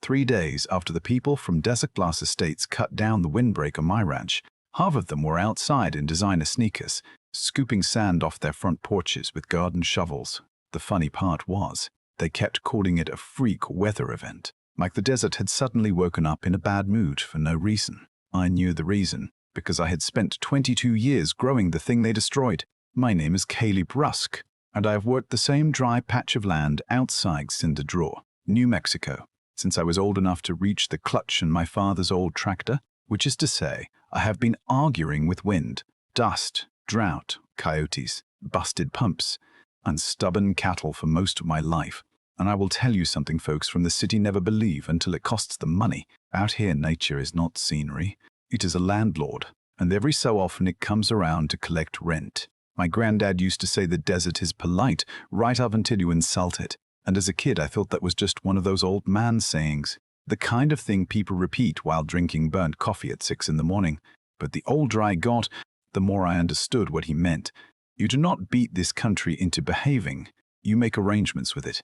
3 days after the people from Desert Glass Estates cut down the windbreak on my ranch, half of them were outside in designer sneakers, scooping sand off their front porches with garden shovels. The funny part was, they kept calling it a freak weather event, like the desert had suddenly woken up in a bad mood for no reason. I knew the reason, because I had spent 22 years growing the thing they destroyed. My name is Caleb Rusk, and I have worked the same dry patch of land outside Cinder Draw, New Mexico, since I was old enough to reach the clutch in my father's old tractor, which is to say, I have been arguing with wind, dust, drought, coyotes, busted pumps, and stubborn cattle for most of my life. And I will tell you something folks from the city never believe until it costs them money. Out here nature is not scenery. It is a landlord, and every so often it comes around to collect rent. My granddad used to say the desert is polite right up until you insult it. And as a kid I thought that was just one of those old man sayings, the kind of thing people repeat while drinking burnt coffee at 6 in the morning. But the older I got, the more I understood what he meant. You do not beat this country into behaving. You make arrangements with it.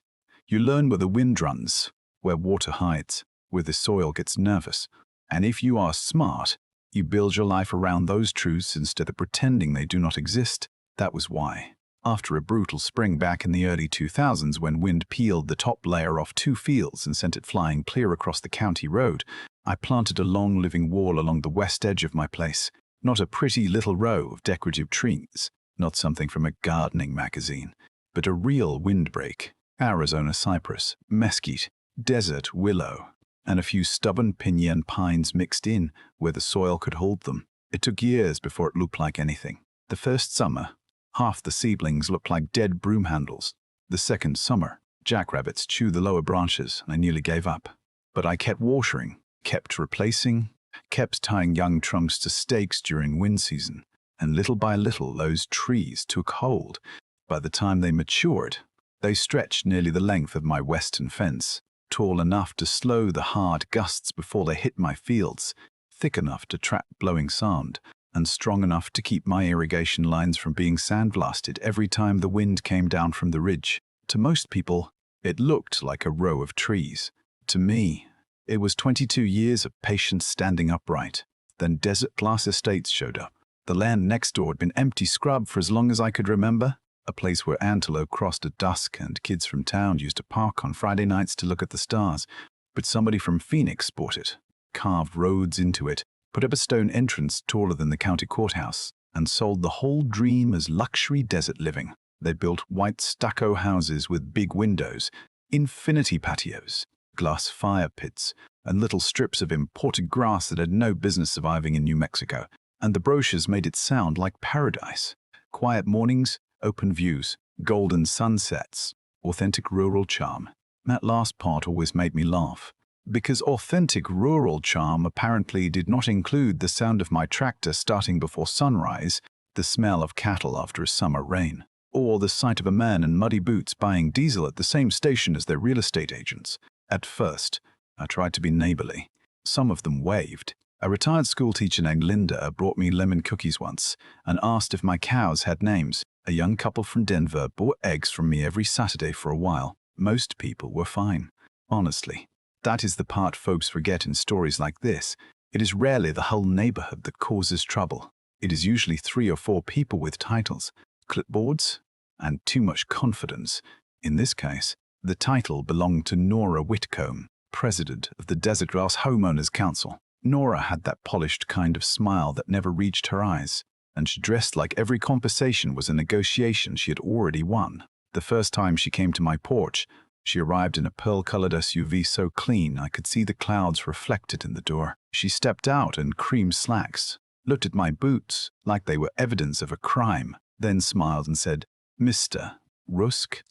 You learn where the wind runs, where water hides, where the soil gets nervous. And if you are smart, you build your life around those truths instead of pretending they do not exist. That was why, after a brutal spring back in the early 2000s when wind peeled the top layer off 2 fields and sent it flying clear across the county road, I planted a long living wall along the west edge of my place. Not a pretty little row of decorative trees, not something from a gardening magazine, but a real windbreak. Arizona cypress, mesquite, desert willow, and a few stubborn pinyon pines mixed in where the soil could hold them. It took years before it looked like anything. The first summer, half the seedlings looked like dead broom handles. The second summer, jackrabbits chewed the lower branches and I nearly gave up. But I kept watering, kept replacing, kept tying young trunks to stakes during wind season, and little by little those trees took hold. By the time they matured, they stretched nearly the length of my western fence, tall enough to slow the hard gusts before they hit my fields, thick enough to trap blowing sand, and strong enough to keep my irrigation lines from being sandblasted every time the wind came down from the ridge. To most people, it looked like a row of trees. To me, it was 22 years of patience standing upright. Then Desert Glass Estates showed up. The land next door had been empty scrub for as long as I could remember, a place where antelope crossed at dusk and kids from town used to park on Friday nights to look at the stars. But somebody from Phoenix bought it, carved roads into it, put up a stone entrance taller than the county courthouse, and sold the whole dream as luxury desert living. They built white stucco houses with big windows, infinity patios, glass fire pits, and little strips of imported grass that had no business surviving in New Mexico. And the brochures made it sound like paradise. Quiet mornings, open views, golden sunsets, authentic rural charm. That last part always made me laugh, because authentic rural charm apparently did not include the sound of my tractor starting before sunrise, the smell of cattle after a summer rain, or the sight of a man in muddy boots buying diesel at the same station as their real estate agents. At first, I tried to be neighborly. Some of them waved. A retired schoolteacher named Linda brought me lemon cookies once and asked if my cows had names. A young couple from Denver bought eggs from me every Saturday for a while. Most people were fine. Honestly, that is the part folks forget in stories like this. It is rarely the whole neighborhood that causes trouble. It is usually 3 or 4 people with titles, clipboards, and too much confidence. In this case, the title belonged to Nora Whitcomb, president of the Desert Grass Homeowners Council. Nora had that polished kind of smile that never reached her eyes, and she dressed like every conversation was a negotiation she had already won. The first time she came to my porch, she arrived in a pearl-colored SUV so clean I could see the clouds reflected in the door. She stepped out in cream slacks, looked at my boots like they were evidence of a crime, then smiled and said, "Mr. Rusk,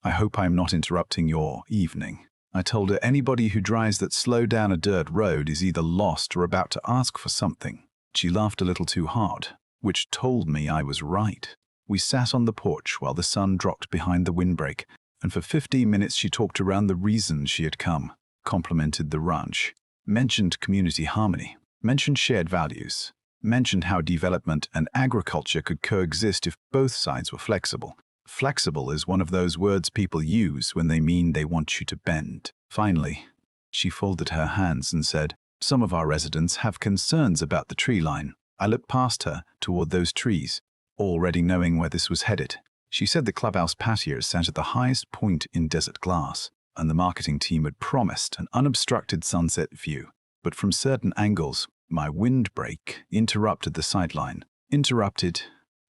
I hope I am not interrupting your evening." I told her anybody who drives that slow down a dirt road is either lost or about to ask for something. She laughed a little too hard, which told me I was right. We sat on the porch while the sun dropped behind the windbreak, and for 15 minutes she talked around the reasons she had come, complimented the ranch, mentioned community harmony, mentioned shared values, mentioned how development and agriculture could coexist if both sides were flexible. Flexible is one of those words people use when they mean they want you to bend. Finally, She folded her hands and said, "Some of our residents have concerns about the tree line." I looked past her toward those trees, already knowing where this was headed. She said the clubhouse patio sat at the highest point in Desert Glass, and the marketing team had promised an unobstructed sunset view. But from certain angles, my windbreak interrupted the sightline. Interrupted,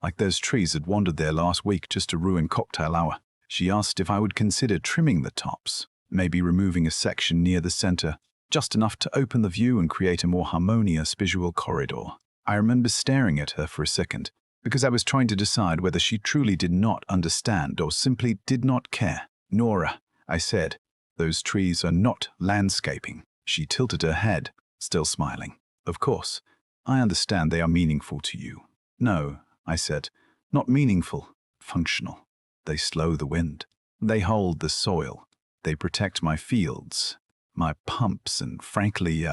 like those trees had wandered there last week just to ruin cocktail hour. She asked if I would consider trimming the tops, maybe removing a section near the center, just enough to open the view and create a more harmonious visual corridor. I remember staring at her for a second, because I was trying to decide whether she truly did not understand or simply did not care. "Nora," I said, "those trees are not landscaping." She tilted her head, still smiling. "Of course, I understand they are meaningful to you." "No," I said, "not meaningful, functional. They slow the wind. They hold the soil. They protect my fields, my pumps, and frankly,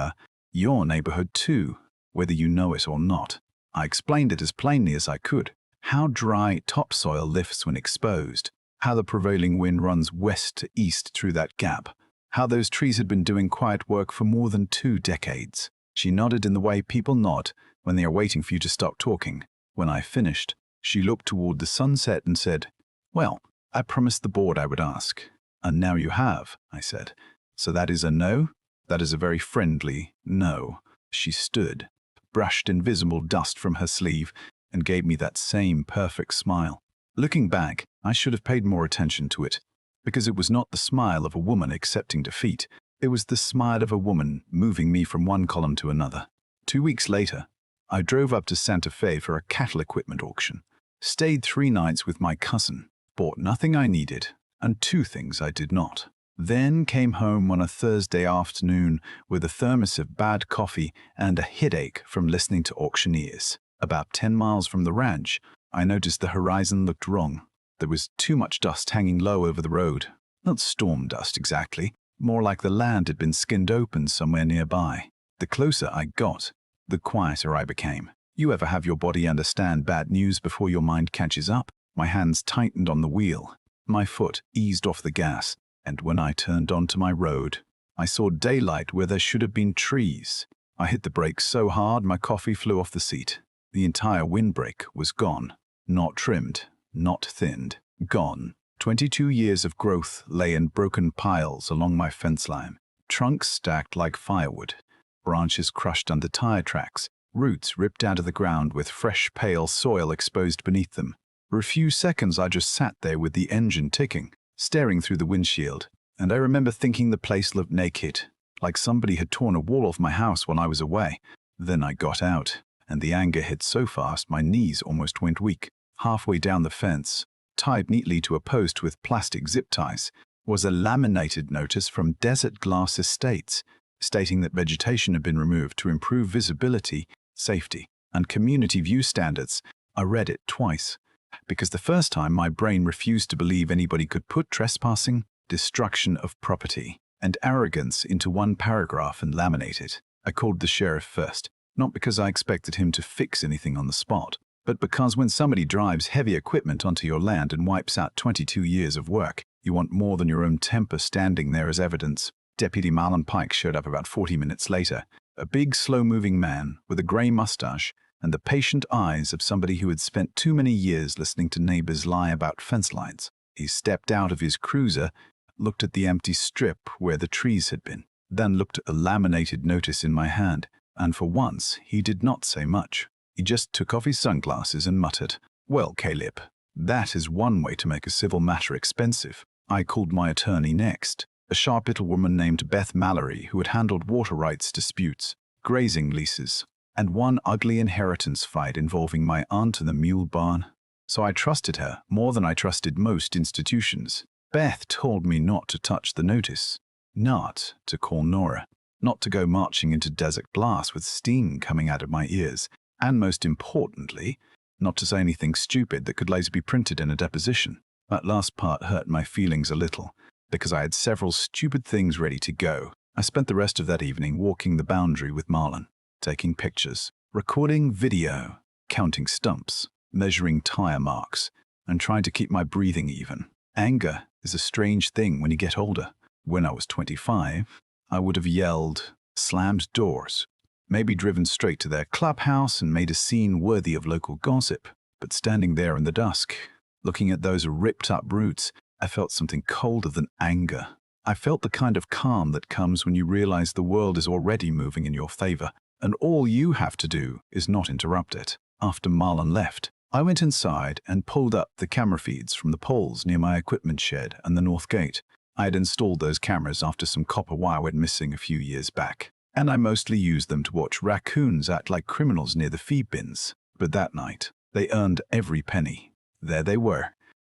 your neighborhood too, whether you know it or not." I explained it as plainly as I could. How dry topsoil lifts when exposed, how the prevailing wind runs west to east through that gap, how those trees had been doing quiet work for more than 2 decades. She nodded in the way people nod when they are waiting for you to stop talking. When I finished, she looked toward the sunset and said, "Well, I promised the board I would ask. And now you have," I said. "So that is a no?" "That is a very friendly no." She stood, brushed invisible dust from her sleeve, and gave me that same perfect smile. Looking back, I should have paid more attention to it, because it was not the smile of a woman accepting defeat. It was the smile of a woman moving me from one column to another. 2 weeks later, I drove up to Santa Fe for a cattle equipment auction, stayed 3 nights with my cousin, bought nothing I needed, and 2 things I did not. Then came home on a Thursday afternoon with a thermos of bad coffee and a headache from listening to auctioneers. About 10 miles from the ranch, I noticed the horizon looked wrong. There was too much dust hanging low over the road. Not storm dust exactly, more like the land had been skinned open somewhere nearby. The closer I got, the quieter I became. You ever have your body understand bad news before your mind catches up? My hands tightened on the wheel. My foot eased off the gas. And when I turned onto my road, I saw daylight where there should have been trees. I hit the brakes so hard my coffee flew off the seat. The entire windbreak was gone. Not trimmed, not thinned, gone. 22 years of growth lay in broken piles along my fence line. Trunks stacked like firewood, branches crushed under tire tracks, roots ripped out of the ground with fresh, pale soil exposed beneath them. For a few seconds I just sat there with the engine ticking, staring through the windshield, and I remember thinking the place looked naked, like somebody had torn a wall off my house while I was away. Then I got out, and the anger hit so fast my knees almost went weak. Halfway down the fence, tied neatly to a post with plastic zip ties, was a laminated notice from Desert Glass Estates, stating that vegetation had been removed to improve visibility, safety, and community view standards. I read it twice, because the first time my brain refused to believe anybody could put trespassing, destruction of property, and arrogance into one paragraph and laminate it. I called the sheriff first, not because I expected him to fix anything on the spot, but because when somebody drives heavy equipment onto your land and wipes out 22 years of work, you want more than your own temper standing there as evidence. Deputy Marlon Pike showed up about 40 minutes later, a big, slow-moving man with a gray mustache and the patient eyes of somebody who had spent too many years listening to neighbors lie about fence lines. He stepped out of his cruiser, looked at the empty strip where the trees had been, then looked at the laminated notice in my hand, and for once he did not say much. He just took off his sunglasses and muttered, "Well, Caleb, that is one way to make a civil matter expensive." I called my attorney next, a sharp little woman named Beth Mallory who had handled water rights disputes, grazing leases, and one ugly inheritance fight involving my aunt and the mule barn. So I trusted her more than I trusted most institutions. Beth told me not to touch the notice, not to call Nora, not to go marching into Desert Glass with steam coming out of my ears, and most importantly, not to say anything stupid that could later be printed in a deposition. That last part hurt my feelings a little, because I had several stupid things ready to go. I spent the rest of that evening walking the boundary with Marlon, taking pictures, recording video, counting stumps, measuring tire marks, and trying to keep my breathing even. Anger is a strange thing when you get older. When I was 25, I would have yelled, slammed doors, maybe driven straight to their clubhouse and made a scene worthy of local gossip. But standing there in the dusk, looking at those ripped-up roots, I felt something colder than anger. I felt the kind of calm that comes when you realize the world is already moving in your favor, and all you have to do is not interrupt it. After Marlon left, I went inside and pulled up the camera feeds from the poles near my equipment shed and the north gate. I had installed those cameras after some copper wire went missing a few years back, and I mostly used them to watch raccoons act like criminals near the feed bins. But that night, they earned every penny. There they were,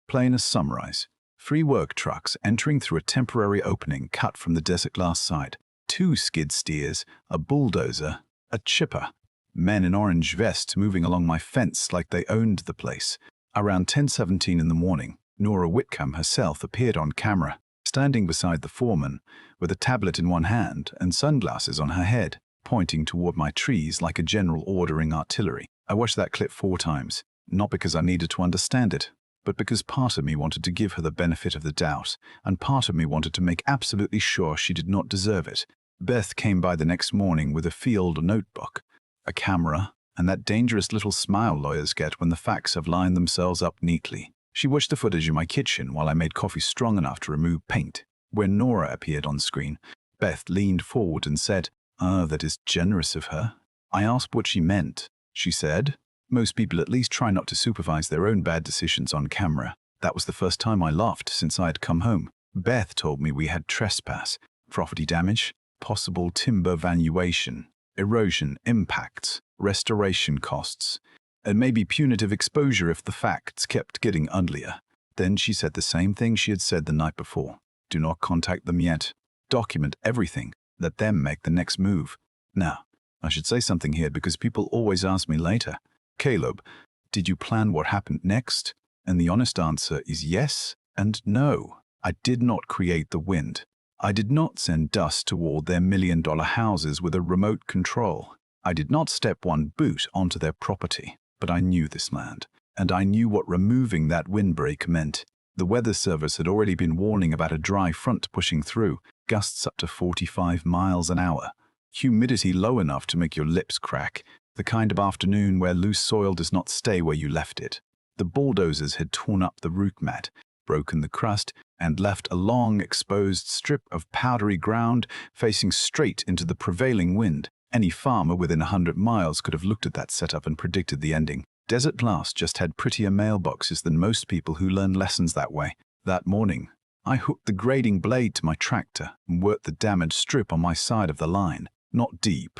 plain as sunrise. 3 work trucks entering through a temporary opening cut from the Desert Glass side. 2 skid steers, a bulldozer, a chipper. Men in orange vests moving along my fence like they owned the place. Around 10:17 in the morning, Nora Whitcomb herself appeared on camera, standing beside the foreman, with a tablet in one hand and sunglasses on her head, pointing toward my trees like a general ordering artillery. I watched that clip 4 times, not because I needed to understand it, but because part of me wanted to give her the benefit of the doubt, and part of me wanted to make absolutely sure she did not deserve it. Beth came by the next morning with a field notebook, a camera, and that dangerous little smile lawyers get when the facts have lined themselves up neatly. She watched the footage in my kitchen while I made coffee strong enough to remove paint. When Nora appeared on screen, Beth leaned forward and said, "Oh, that is generous of her." I asked what she meant. She said, "Most people at least try not to supervise their own bad decisions on camera." That was the first time I laughed since I had come home. Beth told me we had trespass, property damage, possible timber valuation, erosion impacts, restoration costs, and maybe punitive exposure if the facts kept getting uglier. Then she said the same thing she had said the night before. Do not contact them yet. Document everything. Let them make the next move. Now, I should say something here because people always ask me later, "Caleb, did you plan what happened next?" And the honest answer is yes and no. I did not create the wind. I did not send dust toward their million-dollar houses with a remote control. I did not step one boot onto their property. But I knew this land, and I knew what removing that windbreak meant. The Weather Service had already been warning about a dry front pushing through, gusts up to 45 miles an hour, humidity low enough to make your lips crack, the kind of afternoon where loose soil does not stay where you left it. The bulldozers had torn up the root mat, broken the crust, and left a long, exposed strip of powdery ground facing straight into the prevailing wind. Any farmer within 100 miles could have looked at that setup and predicted the ending. Desert Glass just had prettier mailboxes than most people who learn lessons that way. That morning, I hooked the grading blade to my tractor and worked the damaged strip on my side of the line. Not deep,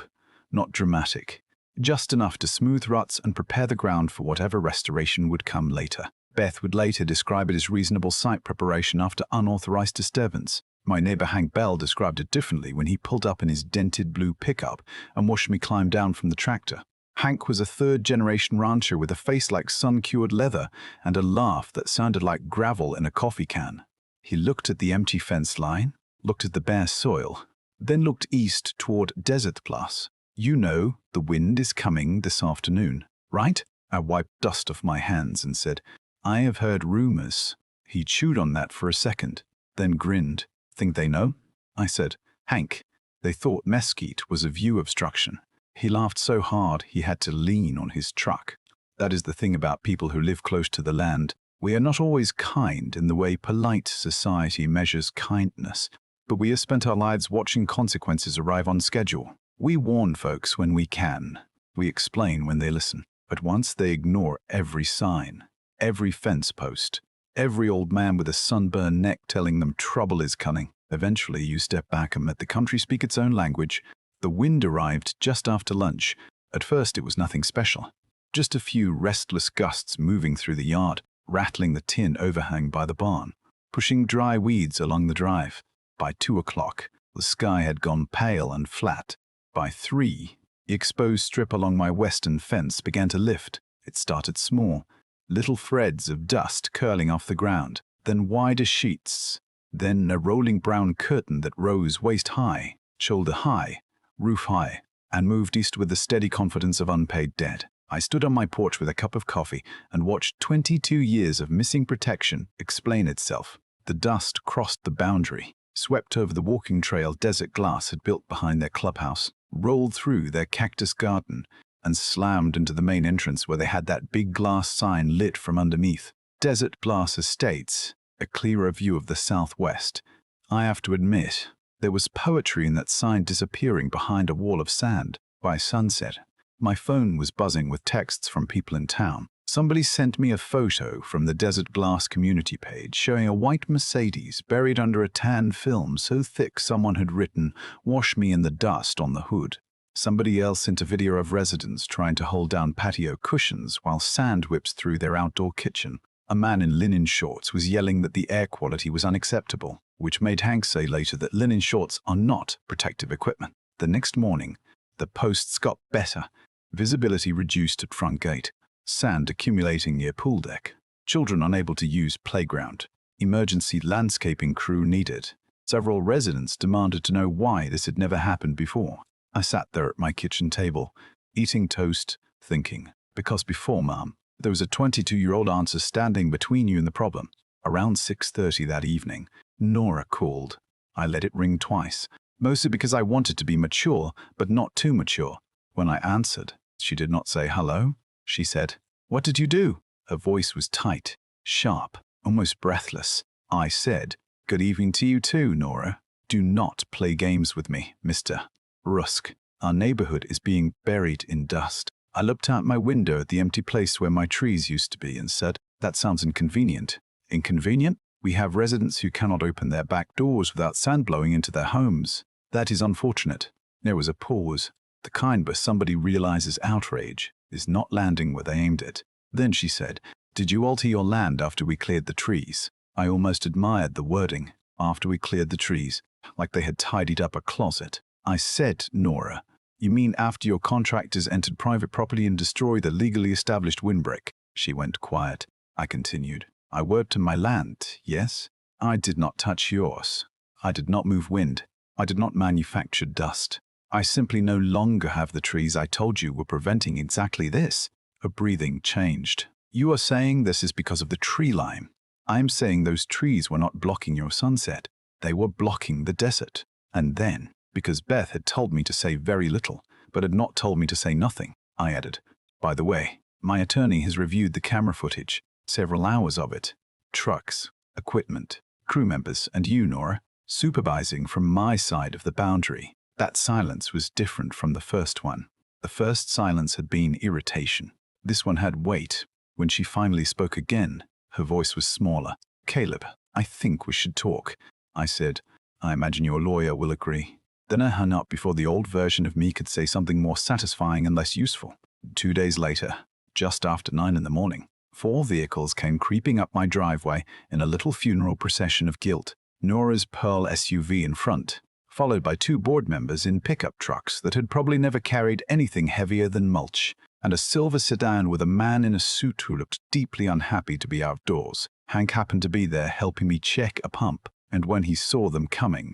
not dramatic, just enough to smooth ruts and prepare the ground for whatever restoration would come later. Beth would later describe it as reasonable site preparation after unauthorized disturbance. My neighbor Hank Bell described it differently when he pulled up in his dented blue pickup and watched me climb down from the tractor. Hank was a third-generation rancher with a face like sun-cured leather and a laugh that sounded like gravel in a coffee can. He looked at the empty fence line, looked at the bare soil, then looked east toward Desert Glass. "You know, the wind is coming this afternoon, right?" I wiped dust off my hands and said, "I have heard rumors." He chewed on that for a second, then grinned. "Think they know?" I said, "Hank, they thought mesquite was a view obstruction." He laughed so hard he had to lean on his truck. That is the thing about people who live close to the land. We are not always kind in the way polite society measures kindness, but we have spent our lives watching consequences arrive on schedule. We warn folks when we can. We explain when they listen. But once they ignore every sign, every fence post, every old man with a sunburned neck telling them trouble is coming, eventually you step back and let the country speak its own language. The wind arrived just after lunch. At first it was nothing special. Just a few restless gusts moving through the yard, rattling the tin overhang by the barn, pushing dry weeds along the drive. By 2 o'clock, the sky had gone pale and flat. By 3, the exposed strip along my western fence began to lift. It started small, little threads of dust curling off the ground, then wider sheets, then a rolling brown curtain that rose waist-high, shoulder-high, roof-high, and moved east with the steady confidence of unpaid debt. I stood on my porch with a cup of coffee and watched 22 years of missing protection explain itself. The dust crossed the boundary. swept over the walking trail Desert Glass had built behind their clubhouse, rolled through their cactus garden, and slammed into the main entrance where they had that big glass sign lit from underneath. Desert Glass Estates, a clearer view of the southwest. I have to admit, there was poetry in that sign disappearing behind a wall of sand. By sunset, my phone was buzzing with texts from people in town. Somebody sent me a photo from the Desert Glass community page showing a white Mercedes buried under a tan film so thick someone had written, "Wash me in the dust" on the hood. Somebody else sent a video of residents trying to hold down patio cushions while sand whips through their outdoor kitchen. A man in linen shorts was yelling that the air quality was unacceptable, which made Hank say later that linen shorts are not protective equipment. The next morning, the posts got better. Visibility reduced at front gate. Sand accumulating near pool deck. Children unable to use playground. Emergency landscaping crew needed. Several residents demanded to know why this had never happened before. I sat there at my kitchen table, eating toast, thinking, because before, Mom, there was a 22-year-old answer standing between you and the problem. Around 6:30 that evening, Nora called. I let it ring twice, mostly because I wanted to be mature, but not too mature. When I answered, she did not say hello. She said, "What did you do?" Her voice was tight, sharp, almost breathless. I said, "Good evening to you too, Nora. Do not play games with me, Mr. Rusk. Our neighborhood is being buried in dust." I looked out my window at the empty place where my trees used to be and said, "That sounds inconvenient." Inconvenient? We have residents who cannot open their back doors without sand blowing into their homes. That is unfortunate. There was a pause, the kind where somebody realizes outrage is not landing where they aimed it. Then she said, "Did you alter your land after we cleared the trees?" I almost admired the wording, "after we cleared the trees," like they had tidied up a closet. I said, "Nora, you mean after your contractors entered private property and destroyed the legally established windbreak?" She went quiet. I continued, "I worked in my land, yes? I did not touch yours. I did not move wind. I did not manufacture dust. I simply no longer have the trees I told you were preventing exactly this." Her breathing changed. "You are saying this is because of the tree line. I am saying those trees were not blocking your sunset. They were blocking the desert." And then, because Beth had told me to say very little, but had not told me to say nothing, I added, "By the way, my attorney has reviewed the camera footage, several hours of it. Trucks, equipment, crew members, and you, Nora, supervising from my side of the boundary." That silence was different from the first one. The first silence had been irritation. This one had weight. When she finally spoke again, her voice was smaller. "Caleb, I think we should talk," I said. "I imagine your lawyer will agree." Then I hung up before the old version of me could say something more satisfying and less useful. 2 days later, just after 9 in the morning, 4 vehicles came creeping up my driveway in a little funeral procession of guilt. Nora's Pearl SUV in front, followed by 2 board members in pickup trucks that had probably never carried anything heavier than mulch, and a silver sedan with a man in a suit who looked deeply unhappy to be outdoors. Hank happened to be there helping me check a pump, and when he saw them coming,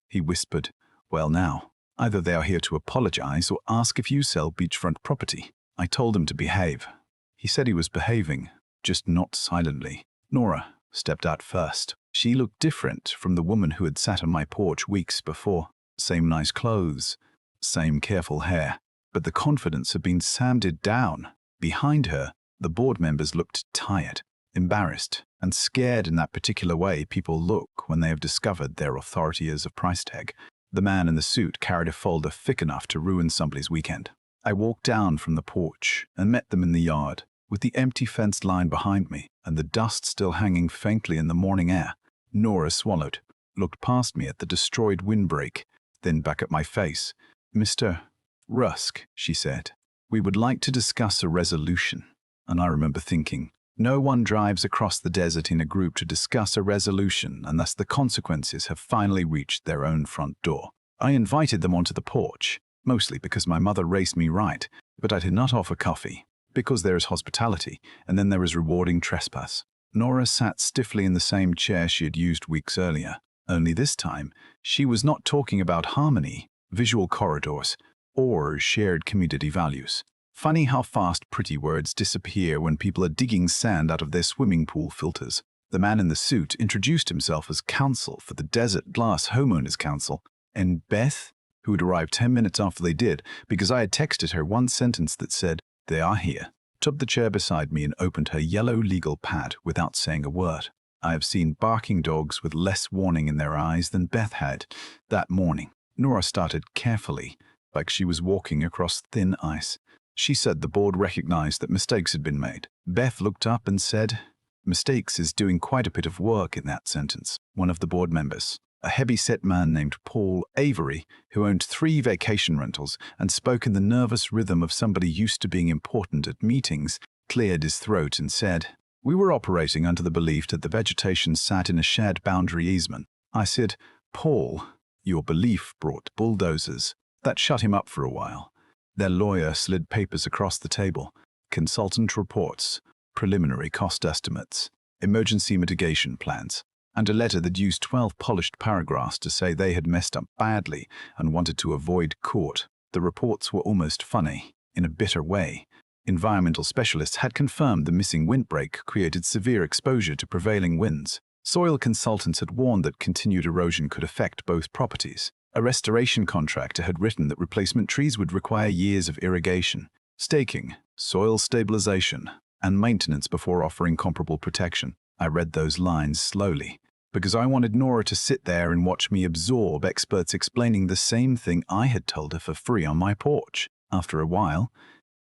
he whispered, "Well now, either they are here to apologize or ask if you sell beachfront property." I told him to behave. He said he was behaving, just not silently. Nora stepped out first. She looked different from the woman who had sat on my porch weeks before. Same nice clothes, same careful hair, but the confidence had been sanded down. Behind her, the board members looked tired, embarrassed, and scared in that particular way people look when they have discovered their authority as a price tag. The man in the suit carried a folder thick enough to ruin somebody's weekend. I walked down from the porch and met them in the yard, with the empty fenced line behind me and the dust still hanging faintly in the morning air. Nora swallowed, looked past me at the destroyed windbreak, then back at my face. "Mr. Rusk," she said, "we would like to discuss a resolution." And I remember thinking, no one drives across the desert in a group to discuss a resolution unless the consequences have finally reached their own front door. I invited them onto the porch, mostly because my mother raised me right, but I did not offer coffee, because there is hospitality, and then there is rewarding trespass. Nora sat stiffly in the same chair she had used weeks earlier, only this time she was not talking about harmony, visual corridors, or shared community values. Funny how fast pretty words disappear when people are digging sand out of their swimming pool filters. The man in the suit introduced himself as counsel for the Desert Glass Homeowners Council, and Beth, who had arrived 10 minutes after they did, because I had texted her one sentence that said, "They are here," took the chair beside me and opened her yellow legal pad without saying a word. I have seen barking dogs with less warning in their eyes than Beth had that morning. Nora started carefully, like she was walking across thin ice. She said the board recognized that mistakes had been made. Beth looked up and said, "Mistakes is doing quite a bit of work in that sentence." One of the board members, a heavy-set man named Paul Avery, who owned 3 vacation rentals and spoke in the nervous rhythm of somebody used to being important at meetings, cleared his throat and said, "We were operating under the belief that the vegetation sat in a shared boundary easement." I said, "Paul, your belief brought bulldozers." That shut him up for a while. Their lawyer slid papers across the table. Consultant reports, preliminary cost estimates, emergency mitigation plans, and a letter that used 12 polished paragraphs to say they had messed up badly and wanted to avoid court. The reports were almost funny, in a bitter way. Environmental specialists had confirmed the missing windbreak created severe exposure to prevailing winds. Soil consultants had warned that continued erosion could affect both properties. A restoration contractor had written that replacement trees would require years of irrigation, staking, soil stabilization, and maintenance before offering comparable protection. I read those lines slowly, because I wanted Nora to sit there and watch me absorb experts explaining the same thing I had told her for free on my porch. After a while,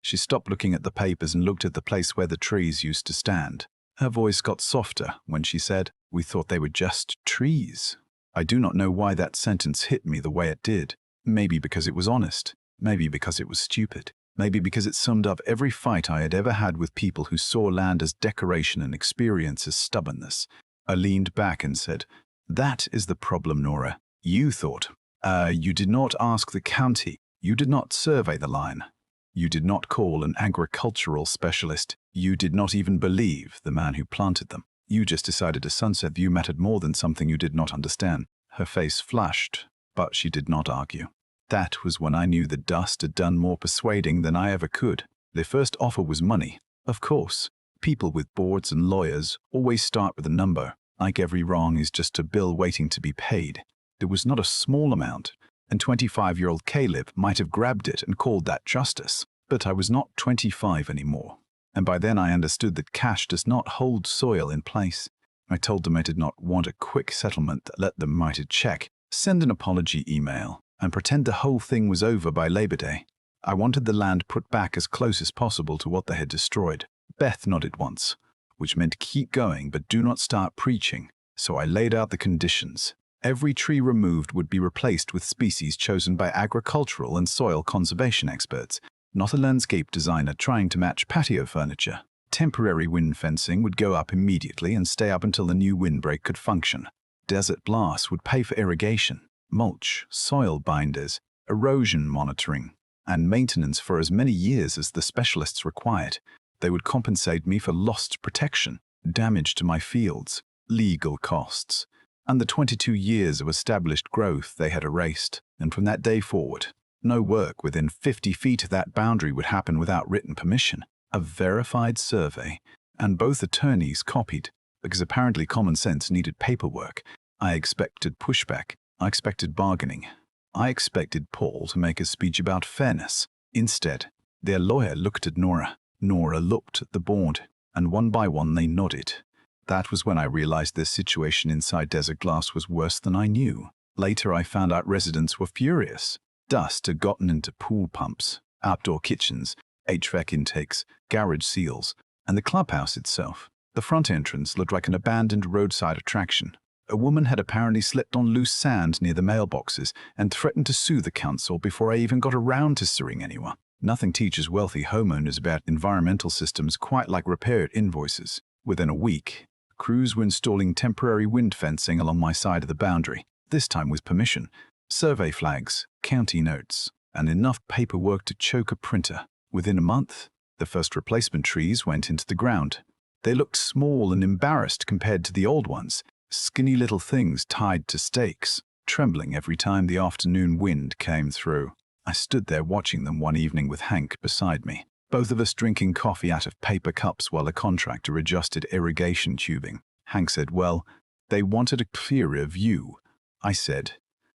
she stopped looking at the papers and looked at the place where the trees used to stand. Her voice got softer when she said, "We thought they were just trees." I do not know why that sentence hit me the way it did. Maybe because it was honest. Maybe because it was stupid. Maybe because it summed up every fight I had ever had with people who saw land as decoration and experience as stubbornness. I leaned back and said, "That is the problem, Nora. You thought. You did not ask the county. You did not survey the line. You did not call an agricultural specialist. You did not even believe the man who planted them. You just decided a sunset view mattered more than something you did not understand." Her face flushed, but she did not argue. That was when I knew the dust had done more persuading than I ever could. Their first offer was money. Of course, people with boards and lawyers always start with a number, like every wrong is just a bill waiting to be paid. There was not a small amount, and 25-year-old Caleb might have grabbed it and called that justice. But I was not 25 anymore, and by then I understood that cash does not hold soil in place. I told them I did not want a quick settlement that let them write a check, send an apology email, and pretend the whole thing was over by Labor Day. I wanted the land put back as close as possible to what they had destroyed. Beth nodded once, which meant keep going but do not start preaching, so I laid out the conditions. Every tree removed would be replaced with species chosen by agricultural and soil conservation experts, not a landscape designer trying to match patio furniture. Temporary wind fencing would go up immediately and stay up until the new windbreak could function. Desert Glass would pay for irrigation, mulch, soil binders, erosion monitoring, and maintenance for as many years as the specialists required. They would compensate me for lost protection, damage to my fields, legal costs, and the 22 years of established growth they had erased. And from that day forward, no work within 50 feet of that boundary would happen without written permission. A verified survey, and both attorneys copied, because apparently common sense needed paperwork. I expected pushback. I expected bargaining. I expected Paul to make a speech about fairness. Instead, their lawyer looked at Nora. Nora looked at the board, and one by one they nodded. That was when I realized their situation inside Desert Glass was worse than I knew. Later I found out residents were furious. Dust had gotten into pool pumps, outdoor kitchens, HVAC intakes, garage seals, and the clubhouse itself. The front entrance looked like an abandoned roadside attraction. A woman had apparently slipped on loose sand near the mailboxes and threatened to sue the council before I even got around to suing anyone. Nothing teaches wealthy homeowners about environmental systems quite like repaired invoices. Within a week, crews were installing temporary wind fencing along my side of the boundary, this time with permission, survey flags, county notes, and enough paperwork to choke a printer. Within a month, the first replacement trees went into the ground. They looked small and embarrassed compared to the old ones, skinny little things tied to stakes, trembling every time the afternoon wind came through. I stood there watching them one evening with Hank beside me, both of us drinking coffee out of paper cups while a contractor adjusted irrigation tubing. Hank said, well, they wanted a clearer view. I said,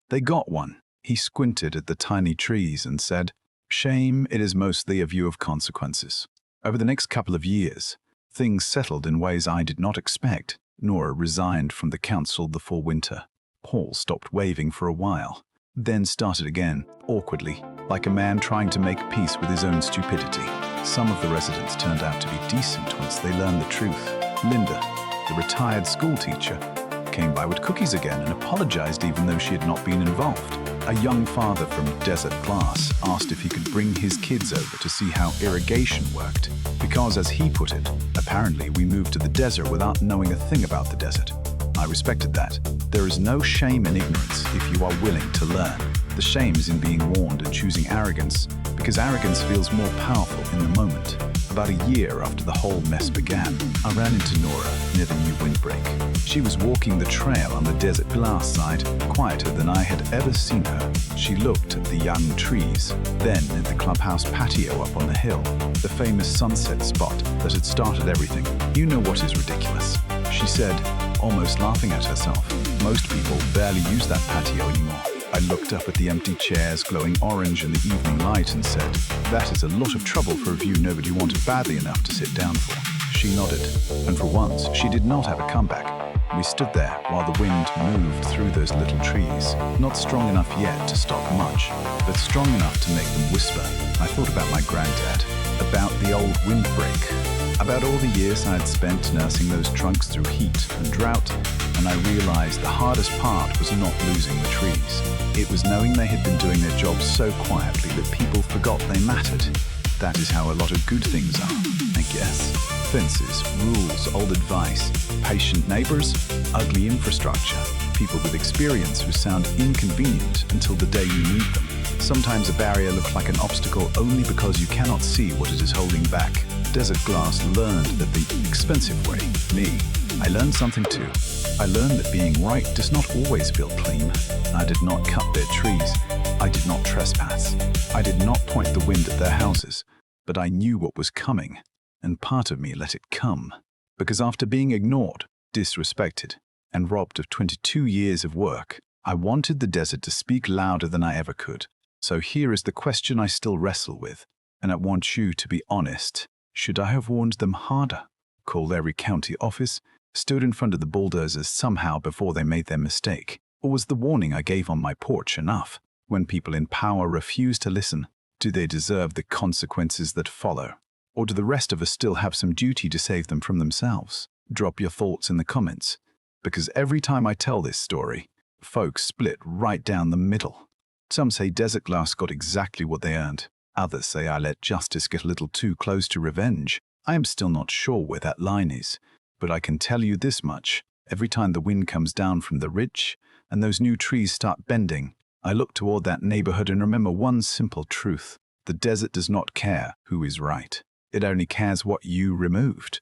they got one. He squinted at the tiny trees and said, shame, it is mostly a view of consequences. Over the next couple of years, things settled in ways I did not expect. Nora resigned from the council the full winter. Paul stopped waving for a while, then started again, awkwardly, like a man trying to make peace with his own stupidity. Some of the residents turned out to be decent once they learned the truth. Linda, the retired schoolteacher, came by with cookies again and apologized even though she had not been involved. A young father from Desert Glass asked if he could bring his kids over to see how irrigation worked, because, as he put it, apparently we moved to the desert without knowing a thing about the desert. I respected that. There is no shame in ignorance if you are willing to learn. The shame is in being warned and choosing arrogance, because arrogance feels more powerful in the moment. About a year after the whole mess began, I ran into Nora near the new windbreak. She was walking the trail on the Desert Glass side, quieter than I had ever seen her. She looked at the young trees, then at the clubhouse patio up on the hill, the famous sunset spot that had started everything. You know what is ridiculous, she said, almost laughing at herself. Most people barely use that patio anymore. I looked up at the empty chairs glowing orange in the evening light and said, that is a lot of trouble for a view nobody wanted badly enough to sit down for. She nodded, and for once she did not have a comeback. We stood there while the wind moved through those little trees, not strong enough yet to stop much, but strong enough to make them whisper. I thought about my granddad, about the old windbreak, about all the years I had spent nursing those trunks through heat and drought, and I realized the hardest part was not losing the trees. It was knowing they had been doing their jobs so quietly that people forgot they mattered. That is how a lot of good things are, I guess. Fences, rules, old advice, patient neighbors, ugly infrastructure, people with experience who sound inconvenient until the day you need them. Sometimes a barrier looks like an obstacle only because you cannot see what it is holding back. Desert Glass learned that the expensive way, me, I learned something too. I learned that being right does not always feel clean. I did not cut their trees. I did not trespass. I did not point the wind at their houses. But I knew what was coming, and part of me let it come. Because after being ignored, disrespected, and robbed of 22 years of work, I wanted the desert to speak louder than I ever could. So here is the question I still wrestle with, and I want you to be honest. Should I have warned them harder? Called every county office? Stood in front of the bulldozers somehow before they made their mistake? Or was the warning I gave on my porch enough? When people in power refuse to listen, do they deserve the consequences that follow? Or do the rest of us still have some duty to save them from themselves? Drop your thoughts in the comments, because every time I tell this story, folks split right down the middle. Some say Desert Glass got exactly what they earned. Others say I let justice get a little too close to revenge. I am still not sure where that line is, but I can tell you this much. Every time the wind comes down from the ridge and those new trees start bending, I look toward that neighborhood and remember one simple truth. The desert does not care who is right. It only cares what you removed.